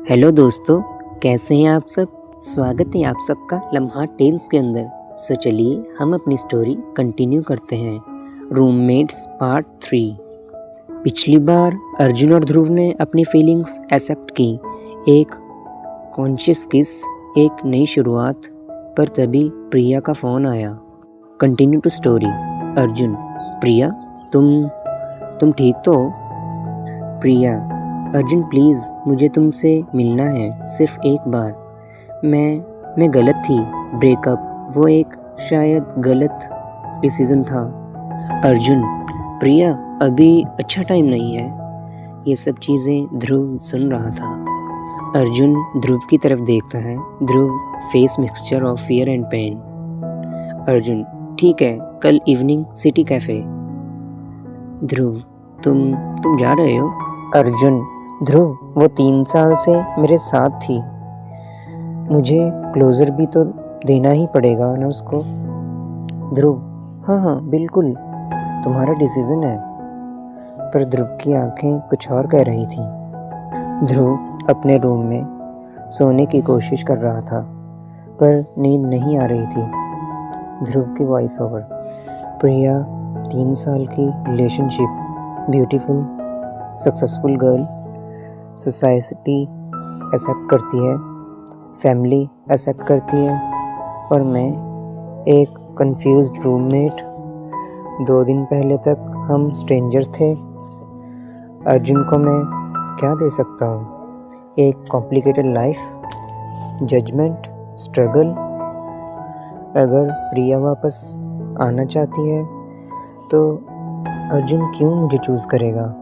Hello दोस्तों, कैसे हैं आप सब। स्वागत है आप सबका लम्हा टेल्स के अंदर। सो चलिए हम अपनी स्टोरी कंटिन्यू करते हैं। Roommates part 3। पिछली बार अर्जुन और ध्रुव ने अपनी फीलिंग्स एक्सेप्ट की। एक कॉन्शियस किस, एक नई शुरुआत। पर तभी प्रिया का फ़ोन आया। Continue to story. Arjun: Priya, तुम ठीक तो हो? प्रिया: अर्जुन प्लीज़, मुझे तुमसे मिलना है, सिर्फ एक बार। मैं गलत थी। ब्रेकअप वो एक शायद गलत डिसीज़न था। अर्जुन: प्रिया, अभी अच्छा टाइम नहीं है। ये सब चीज़ें ध्रुव सुन रहा था। अर्जुन ध्रुव की तरफ देखता है। Dhruv face mixture of fear and pain. Arjun: ठीक है, कल इवनिंग सिटी कैफ़े। ध्रुव: तुम जा रहे हो? अर्जुन: ध्रुव, वो 3 साल से मेरे साथ थी, मुझे क्लोज़र भी तो देना ही पड़ेगा ना उसको। ध्रुव: हाँ बिल्कुल, तुम्हारा डिसीज़न है। पर ध्रुव की आंखें कुछ और कह रही थी। ध्रुव अपने रूम में सोने की कोशिश कर रहा था, पर नींद नहीं आ रही थी। ध्रुव की वॉइस ओवर: प्रिया, 3 साल की relationship, beautiful successful girl, society accept करती है, फैमिली एक्सेप्ट करती है, और मैं एक कंफ्यूज्ड रूममेट। 2 दिन पहले तक हम स्ट्रेंजर थे। अर्जुन को मैं क्या दे सकता हूँ? एक कॉम्प्लिकेटेड लाइफ, जजमेंट, स्ट्रगल। अगर प्रिया वापस आना चाहती है तो अर्जुन क्यों मुझे चूज़ करेगा?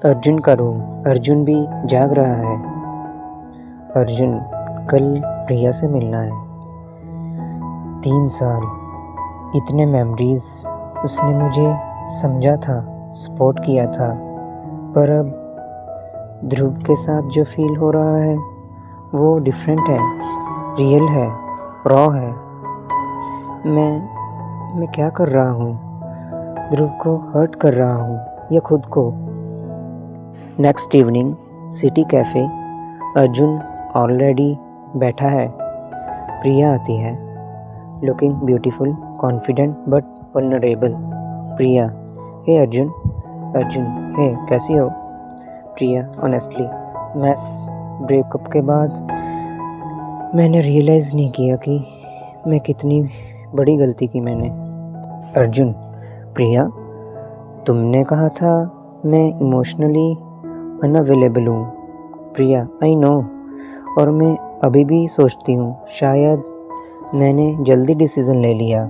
अर्जुन का रूम। अर्जुन भी जाग रहा है। अर्जुन: कल प्रिया से मिलना है। 3 साल, इतने मेमोरीज। उसने मुझे समझा था, सपोर्ट किया था, पर अब ध्रुव के साथ जो फील हो रहा है वो डिफरेंट है, रियल है, रॉ है। मैं क्या कर रहा हूँ? ध्रुव को हर्ट कर रहा हूँ या खुद को? Next evening city cafe. Arjun already बैठा है। प्रिया आती है, looking beautiful, confident but vulnerable. Priya: hey Arjun. Arjun: hey, कैसी हो? प्रिया: ऑनेस्टली मैस। ब्रेकअप के बाद मैंने रियलाइज़ नहीं किया कि मैं कितनी बड़ी गलती की मैंने। अर्जुन: प्रिया, तुमने कहा था मैं इमोशनली अनअवेलेबल हूँ। प्रिया: आई नो, और मैं अभी भी सोचती हूँ शायद मैंने जल्दी डिसीज़न ले लिया।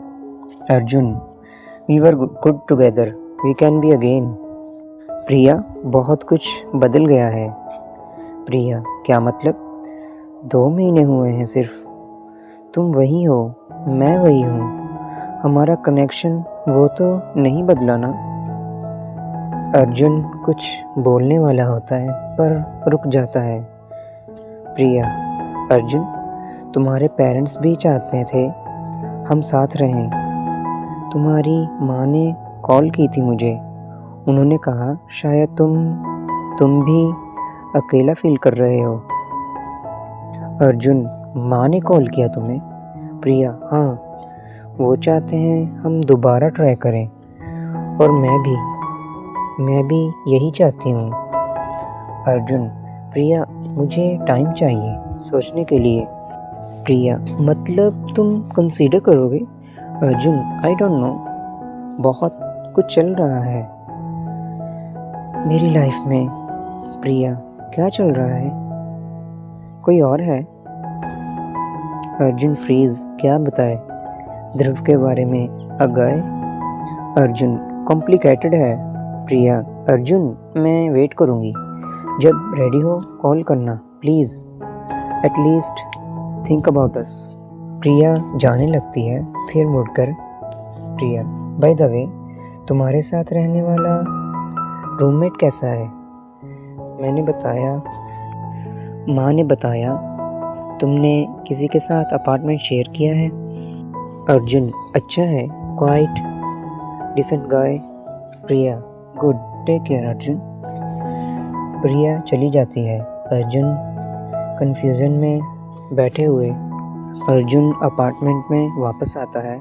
Arjun: we were good together, we can be again. Priya: बहुत कुछ बदल गया है। प्रिया: क्या मतलब? 2 महीने हुए हैं सिर्फ। तुम वही हो, मैं वही हूँ, हमारा कनेक्शन वो तो नहीं बदला ना। अर्जुन कुछ बोलने वाला होता है पर रुक जाता है। प्रिया: अर्जुन, तुम्हारे पेरेंट्स भी चाहते थे हम साथ रहें। तुम्हारी माँ ने कॉल की थी मुझे, उन्होंने कहा शायद तुम भी अकेला फील कर रहे हो। अर्जुन: माँ ने कॉल किया तुम्हें? प्रिया: हाँ, वो चाहते हैं हम दोबारा ट्राई करें, और मैं भी यही चाहती हूँ। अर्जुन: प्रिया, मुझे टाइम चाहिए सोचने के लिए। प्रिया: मतलब तुम कंसीडर करोगे? अर्जुन: आई डोंट नो, बहुत कुछ चल रहा है मेरी लाइफ में। प्रिया: क्या चल रहा है? कोई और है? अर्जुन फ्रीज, क्या बताए ध्रुव के बारे में अगाए? अर्जुन: कॉम्प्लिकेटेड है। प्रिया: अर्जुन, मैं वेट करूँगी, जब रेडी हो कॉल करना please, at least think about us. Priya जाने लगती है, फिर मुड़कर प्रिया: बाय द वे, तुम्हारे साथ रहने वाला रूममेट कैसा है? माँ ने बताया तुमने किसी के साथ अपार्टमेंट शेयर किया है। अर्जुन: अच्छा है, क्वाइट डिसेंट गाय। प्रिया: गुड, टेक केयर अर्जुन। प्रिया चली जाती है। अर्जुन कन्फ्यूज़न में बैठे हुए अर्जुन अपार्टमेंट में वापस आता है।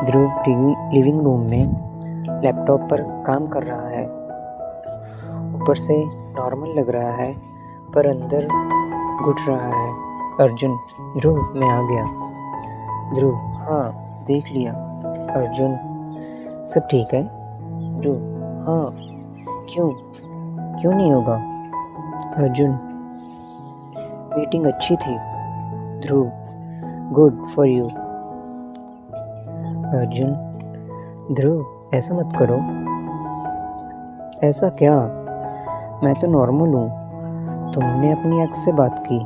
ध्रुव लिविंग रूम में लैपटॉप पर काम कर रहा है। ऊपर से नॉर्मल लग रहा है पर अंदर घुट रहा है। अर्जुन, ध्रुव मैं आ गया। ध्रुव, हाँ देख लिया। अर्जुन, सब ठीक है? ध्रुव, हाँ। क्यों नहीं होगा? अर्जुन, मीटिंग अच्छी थी। ध्रुव, गुड फॉर यू। अर्जुन, ध्रुव ऐसा मत करो। ऐसा क्या? मैं तो नॉर्मल हूँ। तुमने अपनी एक्स से बात की,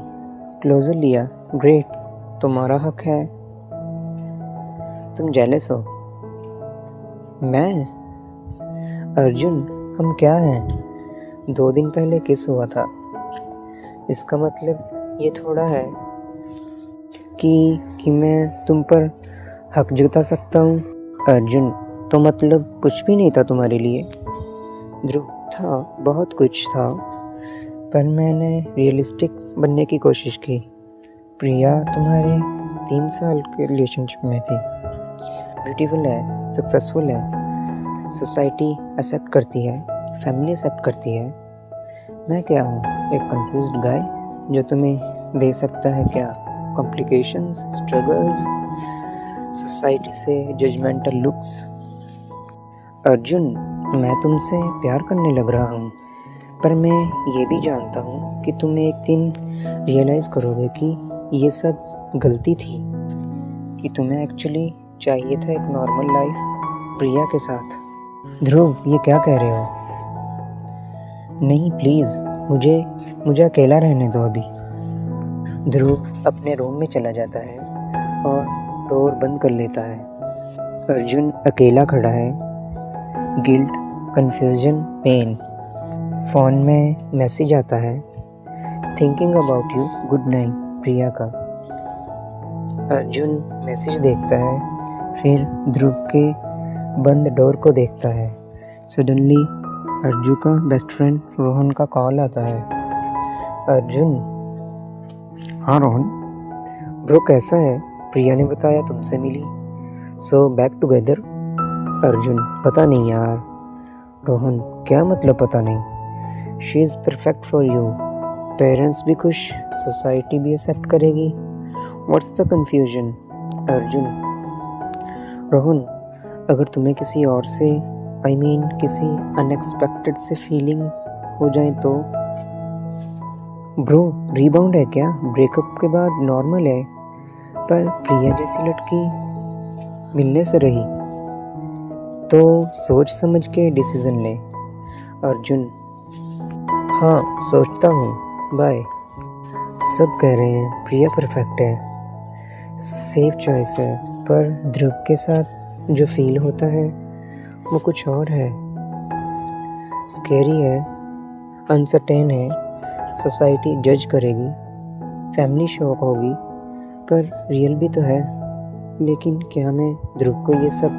क्लोजर लिया, ग्रेट, तुम्हारा हक है। तुम जेलस हो? मैं? अर्जुन, हम क्या हैं? 2 दिन पहले किस हुआ था। इसका मतलब ये थोड़ा है कि मैं तुम पर हक जता सकता हूँ। अर्जुन, तो मतलब कुछ भी नहीं था तुम्हारे लिए? ध्रुव, था, बहुत कुछ था, पर मैंने रियलिस्टिक बनने की कोशिश की। प्रिया तुम्हारे 3 साल के रिलेशनशिप में थी। ब्यूटीफुल है, सक्सेसफुल है, सोसाइटी एक्सेप्ट करती है, फैमिली एक्सेप्ट करती है। मैं क्या हूँ, एक कंफ्यूज्ड गाय जो तुम्हें दे सकता है क्या कॉम्प्लिकेशंस, स्ट्रगल्स, सोसाइटी से जजमेंटल लुक्स। अर्जुन, मैं तुमसे प्यार करने लग रहा हूँ, पर मैं ये भी जानता हूँ कि तुम एक दिन रियलाइज़ करोगे कि ये सब गलती थी, कि तुम्हें एक्चुअली चाहिए था एक नॉर्मल लाइफ प्रिया के साथ। ध्रुव, ये क्या कह रहे हो? नहीं प्लीज़, मुझे अकेला रहने दो अभी। ध्रुव अपने रूम में चला जाता है और डोर बंद कर लेता है। अर्जुन अकेला खड़ा है। Guilt, confusion, pain. फ़ोन में मैसेज आता है, thinking about you, good night Priya का। अर्जुन मैसेज देखता है, फिर ध्रुव के बंद डोर को देखता है। सडनली अर्जुन का बेस्ट फ्रेंड रोहन का कॉल आता है। अर्जुन, हाँ रोहन। ब्रो कैसा है? प्रिया ने बताया तुमसे मिली, सो बैक टुगेदर। अर्जुन, पता नहीं यार। रोहन, क्या मतलब पता नहीं? She is perfect for you, parents भी खुश, सोसाइटी भी एक्सेप्ट करेगी, what's the confusion? Arjun, Rohan, अगर तुम्हें किसी और से किसी अनएक्सपेक्टेड से फीलिंग्स हो जाए तो? ब्रो, रीबाउंड है क्या? ब्रेकअप के बाद नॉर्मल है, पर प्रिया जैसी लड़की मिलने से रही तो सोच समझ के डिसीजन ले। अर्जुन, हाँ सोचता हूँ, बाय। सब कह रहे हैं प्रिया परफेक्ट है, सेफ चॉइस है, पर ध्रुव के साथ जो फील होता है वो कुछ और है। स्कैरी है, अनसर्टेन है, सोसाइटी जज करेगी, फैमिली शॉक होगी, पर रियल भी तो है। लेकिन क्या मैं ध्रुव को ये सब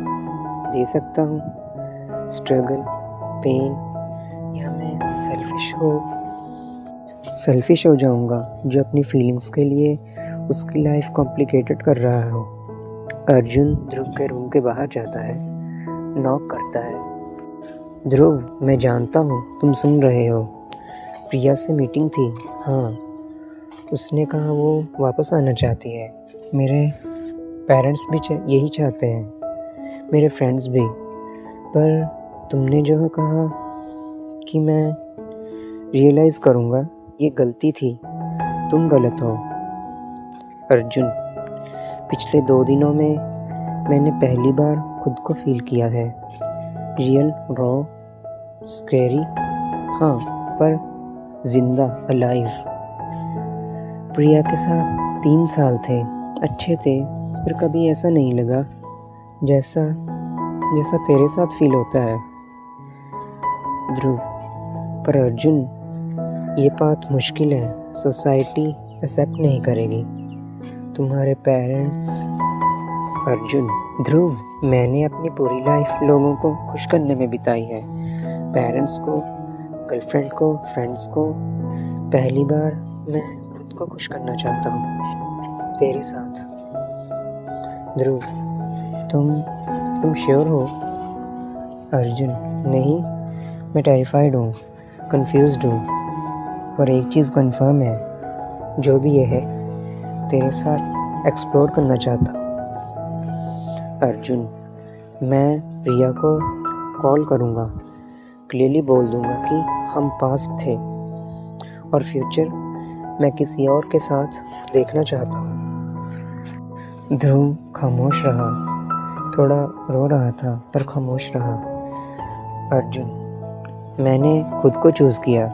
दे सकता हूँ? स्ट्रगल, पेन, या मैं सेल्फिश हो जाऊँगा जो अपनी फीलिंग्स के लिए उसकी लाइफ कॉम्प्लिकेटेड कर रहा हो। अर्जुन ध्रुव के रूम के बाहर जाता है, नॉक करता है। ध्रुव, मैं जानता हूँ तुम सुन रहे हो। प्रिया से मीटिंग थी, हाँ, उसने कहा वो वापस आना चाहती है। मेरे पेरेंट्स भी यही चाहते हैं, मेरे फ्रेंड्स भी, पर तुमने जो कहा कि मैं रियलाइज़ करूँगा ये गलती थी, तुम गलत हो। अर्जुन, पिछले 2 दिनों में मैंने पहली बार खुद को फील किया है, रियल, रॉ, स्कैरी, हाँ, पर जिंदा, अलाइव। प्रिया के साथ 3 साल थे, अच्छे थे, पर कभी ऐसा नहीं लगा जैसा तेरे साथ फील होता है। ध्रुव, पर अर्जुन, ये बात मुश्किल है, सोसाइटी एक्सेप्ट नहीं करेगी, तुम्हारे पेरेंट्स। अर्जुन, ध्रुव, मैंने अपनी पूरी लाइफ लोगों को खुश करने में बिताई है, पेरेंट्स को, गर्लफ्रेंड को, फ्रेंड्स को, पहली बार मैं खुद को खुश करना चाहता हूँ तेरे साथ। ध्रुव, तुम श्योर हो? अर्जुन, नहीं, मैं टेरिफाइड हूँ, कंफ्यूज्ड हूँ, पर एक चीज़ कंफर्म है, जो भी ये है तेरे साथ एक्सप्लोर करना चाहता हूँ। अर्जुन, मैं प्रिया को कॉल करूँगा, क्लियरली बोल दूँगा कि हम पास्ट थे और फ्यूचर मैं किसी और के साथ देखना चाहता हूँ। ध्रुव खामोश रहा, थोड़ा रो रहा था पर खामोश रहा। अर्जुन, मैंने खुद को चूज़ किया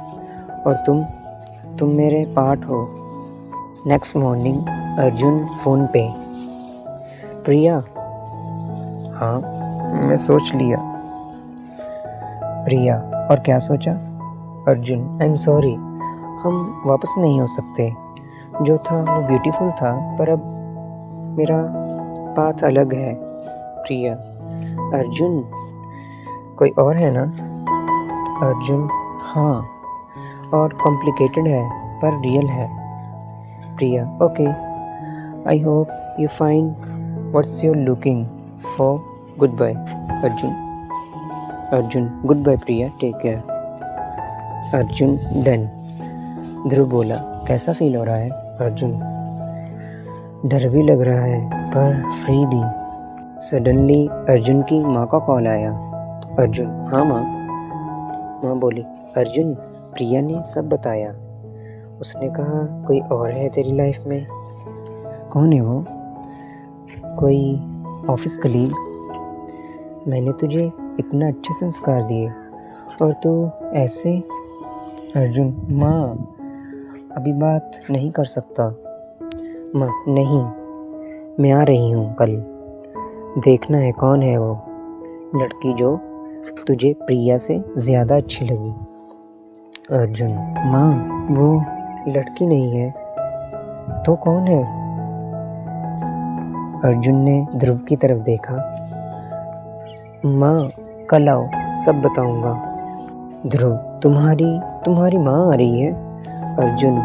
और तुम मेरे पार्ट हो। नेक्स्ट मॉर्निंग अर्जुन फ़ोन पे। प्रिया? हाँ, मैं सोच लिया। प्रिया, और क्या सोचा? अर्जुन, आई एम सॉरी, हम वापस नहीं हो सकते। जो था वो ब्यूटीफुल था, पर अब मेरा पाथ अलग है। प्रिया, अर्जुन, कोई और है ना? अर्जुन, हाँ, और कॉम्प्लिकेटेड है पर रियल है। Priya, okay, I hope you find what's you looking for. Goodbye. Arjun, goodbye Priya, take care. Arjun, done. Dhruv बोला, कैसा फील हो रहा है? अर्जुन, डर भी लग रहा है पर फ्री भी। सडनली अर्जुन की माँ का कॉल आया। अर्जुन, हाँ माँ। माँ बोली, अर्जुन, प्रिया ने सब बताया। उसने कहा कोई और है तेरी लाइफ में। कौन है वो? कोई ऑफिस कलीग। मैंने तुझे इतना अच्छे संस्कार दिए और तू ऐसे। अर्जुन, माँ, अभी बात नहीं कर सकता। माँ, नहीं, मैं आ रही हूँ कल। देखना है कौन है वो लड़की जो तुझे प्रिया से ज़्यादा अच्छी लगी। अर्जुन, माँ, वो लड़की नहीं है तो कौन है? अर्जुन ने ध्रुव की तरफ देखा। माँ, कल आओ, सब बताऊंगा। ध्रुव, तुम्हारी माँ आ रही है? अर्जुन,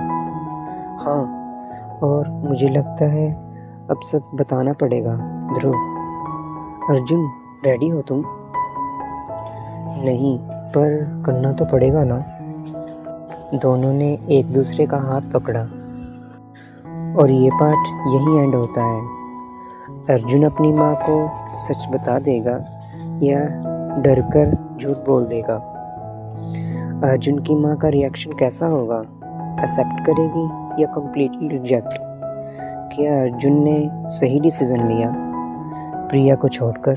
हाँ, और मुझे लगता है अब सब बताना पड़ेगा। ध्रुव, अर्जुन, रेडी हो तुम? नहीं, पर करना तो पड़ेगा ना। दोनों ने एक दूसरे का हाथ पकड़ा और ये पार्ट यहीं एंड होता है। अर्जुन अपनी माँ को सच बता देगा या डर कर झूठ बोल देगा। अर्जुन की माँ का रिएक्शन कैसा होगा? एक्सेप्ट करेगी या कम्प्लीटली रिजेक्ट? क्या अर्जुन ने सही डिसीजन लिया प्रिया को छोड़कर?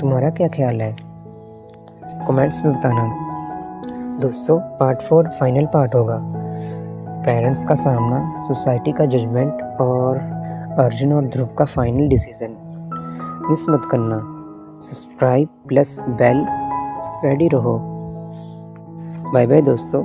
तुम्हारा क्या ख्याल है? कमेंट्स में बताना। दोस्तों, पार्ट 4 फाइनल पार्ट होगा। पेरेंट्स का सामना, सोसाइटी का जजमेंट और अर्जुन और ध्रुव का फाइनल डिसीजन। मिस मत करना। सब्सक्राइब प्लस बेल रेडी रहो। बाय बाय दोस्तों।